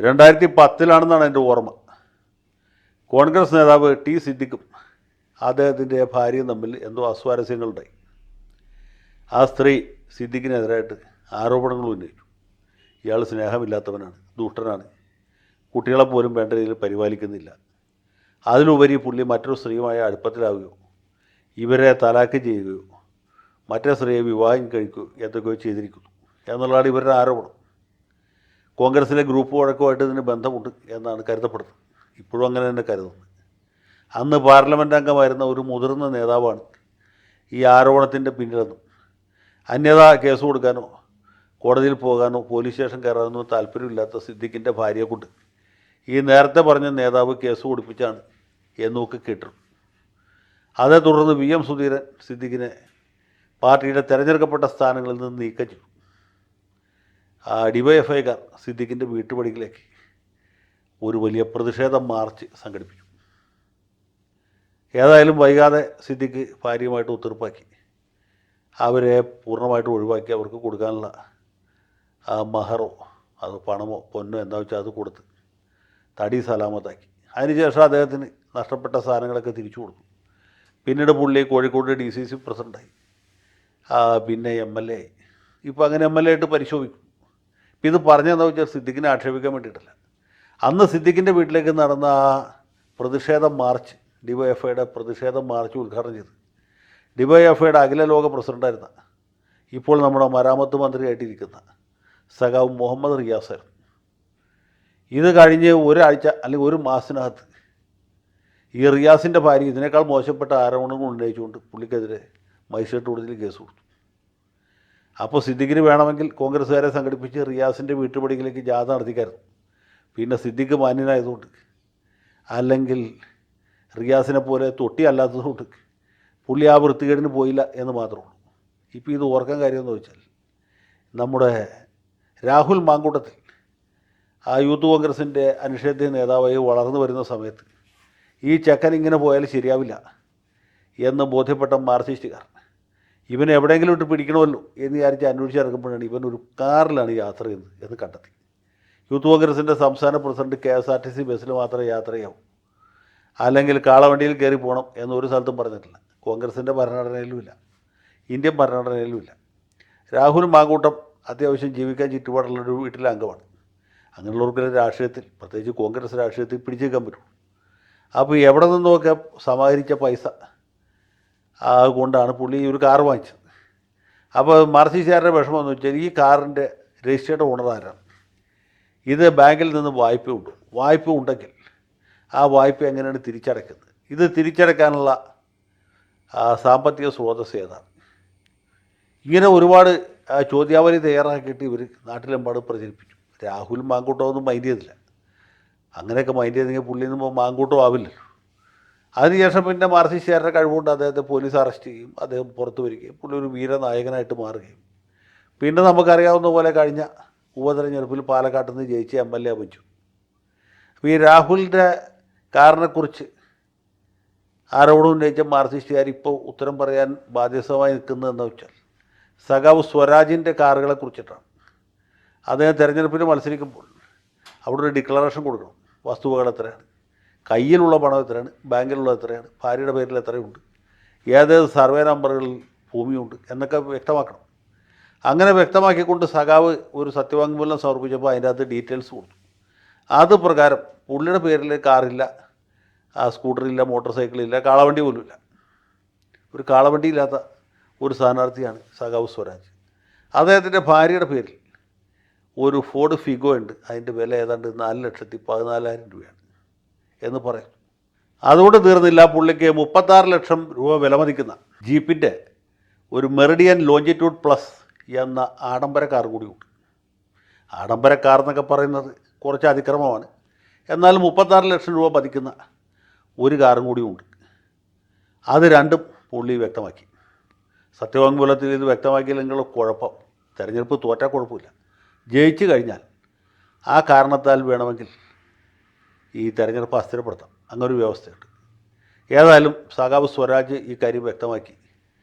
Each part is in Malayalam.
2010 എൻ്റെ ഓർമ്മ. കോൺഗ്രസ് നേതാവ് ടി സിദ്ദിഖും അദ്ദേഹത്തിൻ്റെ ഭാര്യയും തമ്മിൽ എന്തോ അസ്വാരസ്യങ്ങളുണ്ടായി. ആ സ്ത്രീ സിദ്ദിഖിനെതിരായിട്ട് ആരോപണങ്ങൾ ഉന്നയിച്ചു. ഇയാൾ സ്നേഹമില്ലാത്തവനാണ്, ദുഷ്ടനാണ്, കുട്ടികളെപ്പോലും വേണ്ട രീതിയിൽ പരിപാലിക്കുന്നില്ല, അതിലുപരി പുള്ളി മറ്റൊരു സ്ത്രീയുമായി അടുപ്പത്തിലാവുകയോ ഇവരെ തലാക്ക് ചെയ്യുകയോ മറ്റേ സ്ത്രീയെ വിവാഹം കഴിക്കുകയോ എന്തൊക്കെയോ ചെയ്തിരിക്കുന്നു എന്നുള്ളതാണ് ഇവരുടെ ആരോപണം. കോൺഗ്രസിലെ ഗ്രൂപ്പ് വഴക്കമായിട്ട് ഇതിന് ബന്ധമുണ്ട് എന്നാണ് കരുതപ്പെടുന്നത്. ഇപ്പോഴും അങ്ങനെ തന്നെ കരുതുന്നത്. അന്ന് പാർലമെൻറ്റ് അംഗമായിരുന്ന ഒരു മുതിർന്ന നേതാവാണ് ഈ ആരോപണത്തിൻ്റെ പിന്നിലെന്നും അന്യതാ കേസ് കൊടുക്കാനോ കോടതിയിൽ പോകാനോ പോലീസ് സ്റ്റേഷൻ കയറാനോ താല്പര്യമില്ലാത്ത സിദ്ദിഖിൻ്റെ ഭാര്യയെ കൊണ്ട് ഈ നേരത്തെ പറഞ്ഞ നേതാവ് കേസ് കൊടുപ്പിച്ചാണ് എന്നൊക്കെ കേട്ടു. അതേ തുടർന്ന് VM സുധീരൻ സിദ്ദിഖിനെ പാർട്ടിയുടെ തിരഞ്ഞെടുക്കപ്പെട്ട സ്ഥാനങ്ങളിൽ നിന്ന് നീക്കം ചെയ്തു. ഡിവൈഎഫ്ഐക്കാർ സിദ്ദിഖിൻ്റെ വീട്ടുപടിയിലേക്ക് ഒരു വലിയ പ്രതിഷേധ മാർച്ച് സംഘടിപ്പിച്ചു. ഏതായാലും വൈകാതെ സിദ്ദിഖ് ഭാര്യയുമായിട്ട് ഒത്തുതീർപ്പാക്കി. അവരെ പൂർണ്ണമായിട്ട് ഒഴിവാക്കി അവർക്ക് കൊടുക്കാനുള്ള മഹറോ അത് പണമോ പൊന്നോ എന്താ വെച്ചാൽ അത് കൊടുത്ത് തടി സലാമത്താക്കി. അതിനുശേഷം അദ്ദേഹത്തിന് നഷ്ടപ്പെട്ട സാധനങ്ങളൊക്കെ തിരിച്ചു കൊടുത്തു. പിന്നീട് പുള്ളി കോഴിക്കോട് DCC പ്രസിഡൻ്റായി, പിന്നെ MLA ആയി. ഇപ്പോൾ അങ്ങനെ MLA ആയിട്ട് പരിശോധിക്കും. ഇപ്പം ഇത് പറഞ്ഞതെന്താ വെച്ചാൽ സിദ്ദിഖിനെ ആക്ഷേപിക്കാൻ വേണ്ടിയിട്ടല്ല. അന്ന് സിദ്ദിഖിൻ്റെ വീട്ടിലേക്ക് നടന്ന ആ പ്രതിഷേധ മാർച്ച്, ഡിവൈഎഫ്ഐയുടെ പ്രതിഷേധ മാർച്ച് ഉദ്ഘാടനം ചെയ്ത് ഡിവൈഎഫ്ഐയുടെ അഖില ലോക പ്രസിഡൻ്റായിരുന്ന ഇപ്പോൾ നമ്മുടെ മരാമത്ത് മന്ത്രിയായിട്ടിരിക്കുന്ന സഖാവ് മുഹമ്മദ് റിയാസായിരുന്നു. ഇത് കഴിഞ്ഞ് ഒരാഴ്ച അല്ലെങ്കിൽ ഒരു മാസത്തിനകത്ത് ഈ റിയാസിൻ്റെ ഭാര്യ ഇതിനേക്കാൾ മോശപ്പെട്ട ആരോപണങ്ങൾ ഉന്നയിച്ചുകൊണ്ട് പുള്ളിക്കെതിരെ മജിസ്ട്രേറ്റ് കോടതിയിൽ കേസ് കൊടുത്തു. അപ്പോൾ സിദ്ദിഖിന് വേണമെങ്കിൽ കോൺഗ്രസ്സുകാരെ സംഘടിപ്പിച്ച് റിയാസിൻ്റെ വീട്ടുപടിയിലേക്ക് ജാഥ നടത്തിക്കായിരുന്നു. പിന്നെ സിദ്ദിഖ് മാന്യനായതുകൊണ്ട്, അല്ലെങ്കിൽ റിയാസിനെ പോലെ തൊട്ടി അല്ലാത്തതുകൊണ്ട് പുള്ളി ആ വൃത്തികേടിന് പോയില്ല എന്ന് മാത്രമേ ഉള്ളൂ. ഇപ്പോൾ ഇത് ഓർക്കാൻ കാര്യമെന്ന് വെച്ചാൽ നമ്മുടെ രാഹുൽ മാങ്കൂട്ടത്തിൽ യൂത്ത് കോൺഗ്രസിൻ്റെ അനിഷേധ്യ നേതാവായി വളർന്നു വരുന്ന സമയത്ത് ഈ ചെക്കൻ ഇങ്ങനെ പോയാൽ ശരിയാവില്ല എന്ന് ബോധ്യപ്പെട്ട മാർക്സിസ്റ്റുകാർ ഇവൻ എവിടെയെങ്കിലും ഇട്ട് പിടിക്കണമല്ലോ എന്ന് വിചാരിച്ച് അന്വേഷിച്ചിറക്കുമ്പോഴാണ് ഇവൻ ഒരു കാറിലാണ് യാത്ര ചെയ്യുന്നത് എന്ന് കണ്ടെത്തി. യൂത്ത് കോൺഗ്രസിൻ്റെ സംസ്ഥാന പ്രസിഡന്റ് KSRTC ബസ്സിൽ മാത്രമേ യാത്ര ചെയ്യാവൂ, അല്ലെങ്കിൽ കാളവണ്ടിയിൽ കയറി പോകണം എന്നൊരു സ്ഥലത്തും പറഞ്ഞിട്ടില്ല. കോൺഗ്രസിൻ്റെ ഭരണഘടനയിലുമില്ല, ഇന്ത്യൻ ഭരണഘടനയിലുമില്ല. രാഹുൽ മാങ്കൂട്ടം അത്യാവശ്യം ജീവിക്കാൻ ചുറ്റുപാടുള്ളൊരു വീട്ടിലെ അംഗമാണ്. അങ്ങനെയുള്ളവർക്ക് രാഷ്ട്രീയത്തിൽ, പ്രത്യേകിച്ച് കോൺഗ്രസ് രാഷ്ട്രീയത്തിൽ പിടിച്ചേക്കാൻ പറ്റും. അപ്പോൾ എവിടെ നിന്നൊക്കെ സമാഹരിച്ച പൈസ കൊണ്ടാണ് പുള്ളി ഒരു കാർ വാങ്ങിച്ചത്. അപ്പോൾ മാർക്സിസ്റ്റുകാരുടെ വിഷമം എന്ന് വെച്ചാൽ ഈ കാറിൻ്റെ രജിസ്റ്റേർഡ് ഓണർ ആരാണ്, ഇത് ബാങ്കിൽ നിന്ന് വായ്പയുണ്ട്, വായ്പ ഉണ്ടെങ്കിൽ ആ വായ്പ എങ്ങനെയാണ് തിരിച്ചടയ്ക്കുന്നത്, ഇത് തിരിച്ചടയ്ക്കാനുള്ള സാമ്പത്തിക സ്രോതസ് ഏതാണ്, ഇങ്ങനെ ഒരുപാട് ചോദ്യാവലി തയ്യാറാക്കിയിട്ട് ഇവർ നാട്ടിലെമ്പാട് പ്രചരിപ്പിച്ചു. രാഹുൽ മാങ്കൂട്ടമൊന്നും മൈൻഡ് ചെയ്തില്ല. അങ്ങനെയൊക്കെ മൈൻഡ് ചെയ്തെങ്കിൽ പുള്ളി നിന്ന് മാങ്കൂട്ടം ആവില്ലല്ലോ. അതിനുശേഷം പിന്നെ മാർക്സിസ്റ്റുകാരുടെ കഴിവുകൊണ്ട് അദ്ദേഹത്തെ പോലീസ് അറസ്റ്റ് ചെയ്യും, അദ്ദേഹം പുറത്തു വരികയും പുള്ളി ഒരു വീരനായകനായിട്ട് മാറുകയും പിന്നെ നമുക്കറിയാവുന്ന പോലെ കഴിഞ്ഞ ഉപതെരഞ്ഞെടുപ്പിൽ പാലക്കാട്ട് നിന്ന് ജയിച്ച MLA വെച്ചു. അപ്പോൾ ഈ രാഹുലിൻ്റെ കാറിനെക്കുറിച്ച് ആരോപണം ഉന്നയിച്ച മാർക്സിസ്റ്റുകാർ ഇപ്പോൾ ഉത്തരം പറയാൻ ബാധ്യസ്ഥമായി നിൽക്കുന്നതെന്ന് വെച്ചാൽ സഖാവ് സ്വരാജിൻ്റെ കാറുകളെക്കുറിച്ചിട്ടാണ്. അദ്ദേഹം തിരഞ്ഞെടുപ്പിൽ മത്സരിക്കുമ്പോൾ അവിടെ ഒരു ഡിക്ലറേഷൻ കൊടുക്കണം. വസ്തുവകൾ എത്രയാണ്, കയ്യിലുള്ള പണം എത്രയാണ്, ബാങ്കിലുള്ള എത്രയാണ്, ഭാര്യയുടെ പേരിൽ എത്രയുണ്ട്, ഏതേത് സർവേ നമ്പറുകളിൽ ഭൂമിയുണ്ട് എന്നൊക്കെ വ്യക്തമാക്കണം. അങ്ങനെ വ്യക്തമാക്കിക്കൊണ്ട് സഖാവ് ഒരു സത്യവാങ്മൂലം സമർപ്പിച്ചപ്പോൾ അതിൻ്റെ അകത്ത് ഡീറ്റെയിൽസ് കൊടുത്തു. അത് പ്രകാരം പുള്ളിയുടെ പേരിൽ കാറില്ല, സ്കൂട്ടറില്ല, മോട്ടോർ സൈക്കിളില്ല, കാളവണ്ടി പോലുമില്ല. ഒരു കാളവണ്ടിയില്ലാത്ത ഒരു സ്ഥാനാർത്ഥിയാണ് സഖാവ് സ്വരാജ്. അദ്ദേഹത്തിൻ്റെ ഭാര്യയുടെ പേരിൽ ഒരു ഫോർഡ് ഫിഗോ ഉണ്ട്, അതിൻ്റെ വില ഏതാണ്ട് 4,14,000 രൂപയാണ് എന്ന് പറയും. അതുകൊണ്ട് തീർന്നില്ല, പുള്ളിക്ക് 36 ലക്ഷം രൂപ വിലമതിക്കുന്ന ജീപ്പിൻ്റെ ഒരു മെറിഡിയൻ ലോഞ്ചിറ്റ്യൂഡ് പ്ലസ് എന്ന ആഡംബര കാർ കൂടിയുണ്ട്. ആഡംബര കാർ എന്നൊക്കെ പറയുന്നത് കുറച്ച് അതിക്രമമാണ്. എന്നാൽ 36 ലക്ഷം രൂപ പതിക്കുന്ന ഒരു കാറും കൂടിയുണ്ട്. അത് രണ്ടും പുള്ളി വ്യക്തമാക്കി. സത്യവാങ്മൂലത്തിൽ ഇത് വ്യക്തമാക്കിയില്ലെങ്കിൽ കുഴപ്പം, തിരഞ്ഞെടുപ്പ് തോറ്റാൽ കുഴപ്പമില്ല, ജയിച്ചു കഴിഞ്ഞാൽ ആ കാരണത്താൽ വേണമെങ്കിൽ ഈ തെരഞ്ഞെടുപ്പ് അസ്ഥിരപ്പെടുത്താം. അങ്ങനൊരു വ്യവസ്ഥയുണ്ട്. ഏതായാലും സഖാവ് സ്വരാജ് ഈ കാര്യം വ്യക്തമാക്കി.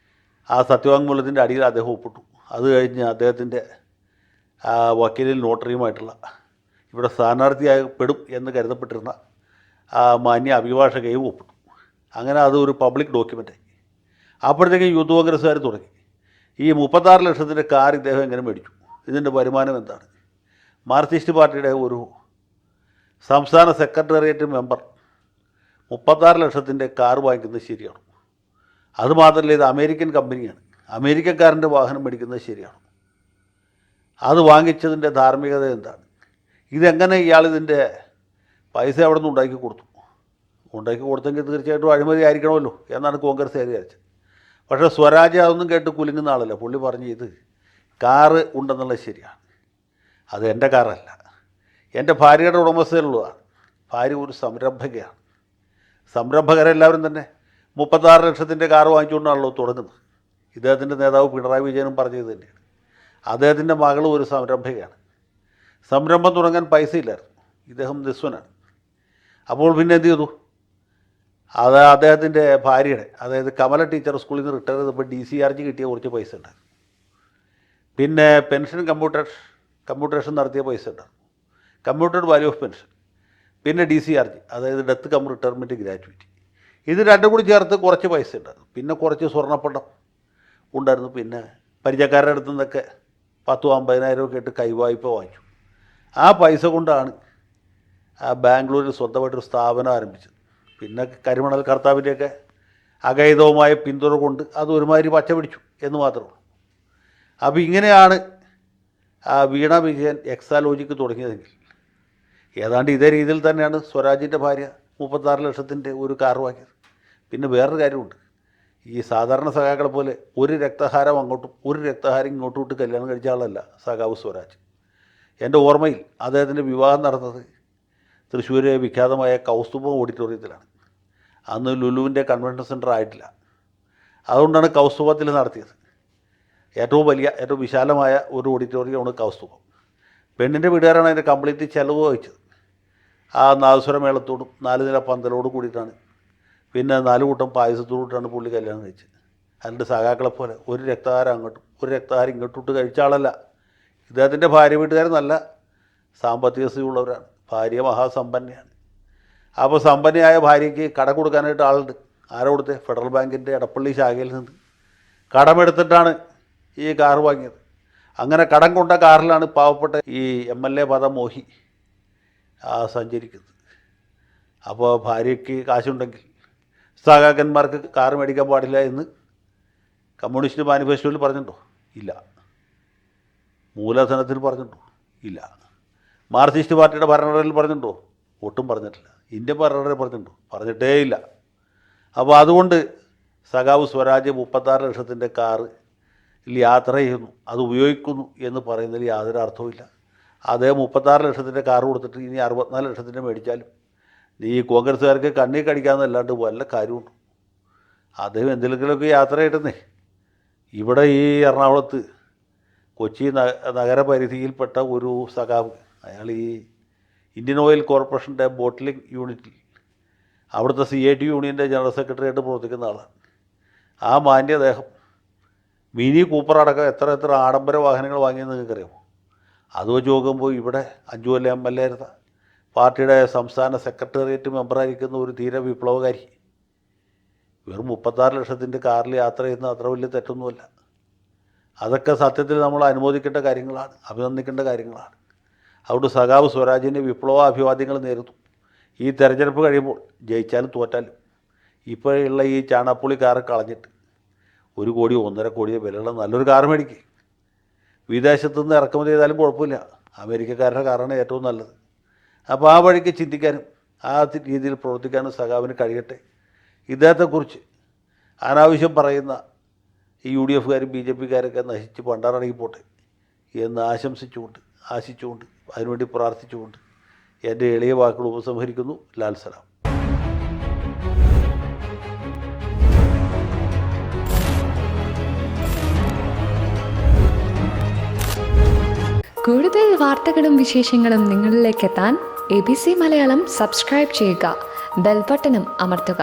ആ സത്യവാങ്മൂലത്തിൻ്റെ അടിയിൽ അദ്ദേഹം ഒപ്പിട്ടു. അത് കഴിഞ്ഞ് അദ്ദേഹത്തിൻ്റെ വക്കീലിൽ നോട്ടറിയുമായിട്ടുള്ള ഇവിടെ സ്ഥാനാർത്ഥിയായി പെടും എന്ന് കരുതപ്പെട്ടിരുന്ന ആ മാന്യ അഭിഭാഷകയും ഒപ്പിട്ടു. അങ്ങനെ അതൊരു പബ്ലിക് ഡോക്യുമെൻ്റായി. അപ്പോഴത്തേക്കും യൂത്ത് കോൺഗ്രസ്സുകാർ തുടങ്ങി, ഈ 36 ലക്ഷത്തിൻ്റെ കാർ ഇദ്ദേഹം എങ്ങനെ മേടിച്ചു, ഇതിൻ്റെ വരുമാനം എന്താണ്? മാർക്സിസ്റ്റ് പാർട്ടിയുടെ ഒരു സംസ്ഥാന സെക്രട്ടേറിയറ്റ് മെമ്പർ 36 ലക്ഷത്തിൻ്റെ കാർ വാങ്ങിക്കുന്നത് ശരിയാണ്? അതുമാത്രമല്ല, ഇത് അമേരിക്കൻ കമ്പനിയാണ്, അമേരിക്കക്കാരൻ്റെ വാഹനം മേടിക്കുന്നത് ശരിയാണ്? അത് വാങ്ങിച്ചതിൻ്റെ ധാർമ്മികത എന്താണ്? ഇതെങ്ങനെ ഇയാളിതിൻ്റെ പൈസ അവിടെ നിന്ന് ഉണ്ടാക്കി കൊടുത്തെങ്കിൽ തീർച്ചയായിട്ടും അഴിമതി ആയിരിക്കണമല്ലോ എന്നാണ് കോൺഗ്രസ്സുകാർ വിചാരിച്ചത്. പക്ഷേ സ്വരാജ് അതൊന്നും കേട്ട് കുലുങ്ങുന്ന ആളല്ല. പുള്ളി പറഞ്ഞു, ഇത് കാറ് ഉണ്ടെന്നുള്ളത് ശരിയാണ്, അത് എൻ്റെ കാറല്ല, എൻ്റെ ഭാര്യയുടെ ഉടമസ്ഥയിലുള്ളതാണ്. ഭാര്യ ഒരു സംരംഭകയാണ്. സംരംഭകരെല്ലാവരും തന്നെ 36 ലക്ഷത്തിൻ്റെ കാറ് വാങ്ങിച്ചുകൊണ്ടാണല്ലോ തുടങ്ങുന്നത്. ഇദ്ദേഹത്തിൻ്റെ നേതാവ് പിണറായി വിജയനും പറഞ്ഞത് തന്നെയാണ്. അദ്ദേഹത്തിൻ്റെ മകളും ഒരു സംരംഭകയാണ്. സംരംഭം തുടങ്ങാൻ പൈസ ഇല്ലായിരുന്നു, ഇദ്ദേഹം നിസ്വനാണ്. അപ്പോൾ പിന്നെ എന്ത് ചെയ്തു? അത് അദ്ദേഹത്തിൻ്റെ ഭാര്യയുടെ, അതായത് കമല ടീച്ചർ സ്കൂളിൽ നിന്ന് റിട്ടയർ ചെയ്തപ്പോൾ DCRG കിട്ടിയ കുറച്ച് പൈസ ഉണ്ടായിരുന്നു. പിന്നെ പെൻഷൻ കമ്മ്യൂട്ടേഷൻ നടത്തിയ പൈസ ഉണ്ടായിരുന്നു, കമ്മ്യൂട്ടഡ് വാല്യൂ ഓഫ് പെൻഷൻ. പിന്നെ DCRG, അതായത് ഡെത്ത് കം റിട്ടയർമെൻറ്റ് ഗ്രാറ്റുവിറ്റി. ഇത് രണ്ടും കൂടി ചേർത്ത് കുറച്ച് പൈസ ഉണ്ടായിരുന്നു. പിന്നെ കുറച്ച് സ്വർണ്ണപ്പണ്ടം ഉണ്ടായിരുന്നു. പിന്നെ പരിചയക്കാരുടെ അടുത്തു നിന്നൊക്കെ 10,000-50,000 ഒക്കെ ഇട്ട് കൈവായ്പ വാങ്ങിച്ചു. ആ പൈസ കൊണ്ടാണ് ആ ബാംഗ്ലൂരിൽ സ്വന്തമായിട്ടൊരു സ്ഥാപനം ആരംഭിച്ചത്. പിന്നെ കരിമണൽ കർത്താവിൻ്റെയൊക്കെ അകൈതവുമായ പിന്തുണ കൊണ്ട് അത് ഒരുമാതിരി പച്ച പിടിച്ചു എന്ന് മാത്രമേ ഉള്ളൂ. അപ്പോൾ ഇങ്ങനെയാണ് ആ വീണ വിജയൻ എക്സാലോജിക്ക് തുടങ്ങിയതെങ്കിൽ ഏതാണ്ട് ഇതേ രീതിയിൽ തന്നെയാണ് സ്വരാജിൻ്റെ ഭാര്യ 36 ലക്ഷത്തിൻ്റെ ഒരു കാർ വാങ്ങിയത്. പിന്നെ വേറൊരു കാര്യമുണ്ട്, ഈ സാധാരണ സഖാക്കളെ പോലെ ഒരു രക്തഹാരം അങ്ങോട്ടും ഒരു രക്തഹാരം ഇങ്ങോട്ടും ഇട്ട് കല്യാണം കഴിച്ച ആളല്ല സഖാവ് സ്വരാജ്. എൻ്റെ ഓർമ്മയിൽ അദ്ദേഹത്തിൻ്റെ വിവാഹം നടന്നത് തൃശ്ശൂർ വിഖ്യാതമായ കൗസ്തുഭം ഓഡിറ്റോറിയത്തിലാണ്. അന്ന് ലുലുവിൻ്റെ കൺവെൻഷൻ സെൻറ്റർ ആയിട്ടില്ല. അതുകൊണ്ടാണ് കൗസ്തുഭത്തിൽ നടത്തിയത്. ഏറ്റവും വിശാലമായ ഒരു ഓഡിറ്റോറിയമാണ് കൗസ്തുഭം. പെണ്ണിൻ്റെ വീട്ടുകാരാണ് അതിൻ്റെ കംപ്ലീറ്റ് ചിലവ് വഹിച്ചത്. ആ നാദസ്വരമേളത്തോടും 4 നില പന്തലോട് കൂടിയിട്ടാണ്, പിന്നെ 4 കൂട്ടം പായസത്തോടുകൂടിയിട്ടാണ് പുള്ളി കല്യാണം കഴിച്ചത്. അതിൻ്റെ സഖാക്കളെപ്പോലെ ഒരു രക്തഹാരം അങ്ങോട്ടും ഒരു രക്തഹാരം ഇങ്ങോട്ടും ഇട്ട് കഴിച്ച ആളല്ല. ഇദ്ദേഹത്തിൻ്റെ ഭാര്യ വീട്ടുകാർ നല്ല സാമ്പത്തിക സ്ഥിതിയുള്ളവരാണ്. ഭാര്യ മഹാസമ്പന്നയാണ്. അപ്പോൾ സമ്പന്നയായ ഭാര്യയ്ക്ക് കടം കൊടുക്കാനായിട്ട് ആളുണ്ട്. ആരെ കൊടുത്തേ? ഫെഡറൽ ബാങ്കിൻ്റെ എടപ്പള്ളി ശാഖയിൽ നിന്ന് കടമെടുത്തിട്ടാണ് ഈ കാർ വാങ്ങിയത്. അങ്ങനെ കടം കൊണ്ട കാറിലാണ് പാവപ്പെട്ട ഈ MLA പദമോഹി സഞ്ചരിക്കുന്നത്. അപ്പോൾ ഭാര്യയ്ക്ക് കാശുണ്ടെങ്കിൽ സഖാക്കന്മാർക്ക് കാർ മേടിക്കാൻ പാടില്ല എന്ന് കമ്മ്യൂണിസ്റ്റ് മാനിഫെസ്റ്റോയിൽ പറഞ്ഞിട്ടുണ്ടോ? ഇല്ല. മൂലധനത്തിൽ പറഞ്ഞിട്ടുണ്ടോ? ഇല്ല. മാർക്സിസ്റ്റ് പാർട്ടിയുടെ ഭരണഘടനയിൽ പറഞ്ഞിട്ടുണ്ടോ? ഒട്ടും പറഞ്ഞിട്ടില്ല. ഇന്ത്യൻ ഭരണഘടനയിൽ പറഞ്ഞിട്ടുണ്ടോ? പറഞ്ഞിട്ടേ ഇല്ല. അപ്പോൾ അതുകൊണ്ട് സഖാവ് സ്വരാജ് 36 ലക്ഷത്തിൻ്റെ കാറ് യാത്ര ചെയ്യുന്നു, അത് ഉപയോഗിക്കുന്നു എന്ന് പറയുന്നതിൽ യാതൊരു അർത്ഥവുമില്ല. അദ്ദേഹം 36 ലക്ഷത്തിൻ്റെ കാർ കൊടുത്തിട്ട് ഇനി 64 ലക്ഷത്തിൻ്റെ മേടിച്ചാലും ഈ കോൺഗ്രസ്സുകാർക്ക് കണ്ണി കടിക്കാമെന്നല്ലാണ്ട് വല്ല കാര്യമുണ്ട്? അദ്ദേഹം എന്തെങ്കിലുമൊക്കെ യാത്ര ചെയ്യട്ടെന്നേ. ഇവിടെ ഈ എറണാകുളത്ത് കൊച്ചി നഗരപരിധിയിൽപ്പെട്ട ഒരു സഖാവ്, അയാൾ ഈ ഇന്ത്യൻ ഓയിൽ കോർപ്പറേഷൻ്റെ ബോട്ടിലിംഗ് യൂണിറ്റിൽ അവിടുത്തെ CIT യൂണിയൻ്റെ ജനറൽ സെക്രട്ടറിയായിട്ട് പ്രവർത്തിക്കുന്ന ആളാണ്. ആ മാന്യ അദ്ദേഹം മിനി കൂപ്പർ അടക്കം എത്ര ആഡംബര വാഹനങ്ങൾ വാങ്ങിയെന്ന് നിങ്ങൾക്കറിയാമോ? അത് വെച്ച് നോക്കുമ്പോൾ ഇവിടെ 5 കൊല്ലം MLA ആയിരുന്ന പാർട്ടിയുടെ സംസ്ഥാന സെക്രട്ടേറിയറ്റ് മെമ്പറായിരിക്കുന്ന ഒരു തീരെ വിപ്ലവകാരി വെറും 36 ലക്ഷത്തിൻ്റെ കാറിൽ യാത്ര ചെയ്യുന്ന അത്ര വലിയ തെറ്റൊന്നുമല്ല. അതൊക്കെ സത്യത്തിൽ നമ്മൾ അനുമോദിക്കേണ്ട കാര്യങ്ങളാണ്, അഭിനന്ദിക്കേണ്ട കാര്യങ്ങളാണ്. അതുകൊണ്ട് സഖാവ് സ്വരാജിൻ്റെ വിപ്ലവ അഭിവാദ്യങ്ങൾ നേരുന്നു. ഈ തെരഞ്ഞെടുപ്പ് കഴിയുമ്പോൾ ജയിച്ചാലും തോറ്റാലും ഇപ്പോഴുള്ള ഈ ചാണാപ്പുളി കാറ് കളഞ്ഞിട്ട് 1 കോടി 1.5 കോടിയോ വിലയുള്ള നല്ലൊരു കാർ മേടിക്കുക. വിദേശത്തു നിന്ന് ഇറക്കുമതി ചെയ്താലും കുഴപ്പമില്ല, അമേരിക്കക്കാരുടെ കാറാണ് ഏറ്റവും നല്ലത്. അപ്പോൾ ആ വഴിക്ക് ചിന്തിക്കാനും ആ രീതിയിൽ പ്രവർത്തിക്കാനും സഖാവിന് കഴിയട്ടെ. ഇദ്ദേഹത്തെക്കുറിച്ച് അനാവശ്യം പറയുന്ന ഈ UDFകാരും BJPക്കാരൊക്കെ നശിച്ച് പണ്ടാറടങ്ങിപ്പോട്ടെ എന്ന് ആശിച്ചുകൊണ്ട് അതിനുവേണ്ടി പ്രാർത്ഥിച്ചുകൊണ്ട് എൻ്റെ എളിയ വാക്കുകൾ ഉപസംഹരിക്കുന്നു. ലാൽ സലാം. കൂടുതൽ വാർത്തകളും വിശേഷങ്ങളും നിങ്ങളിലേക്ക് എത്താൻ ABC മലയാളം സബ്സ്ക്രൈബ് ചെയ്യുക, ബെൽ ബട്ടണും അമർത്തുക.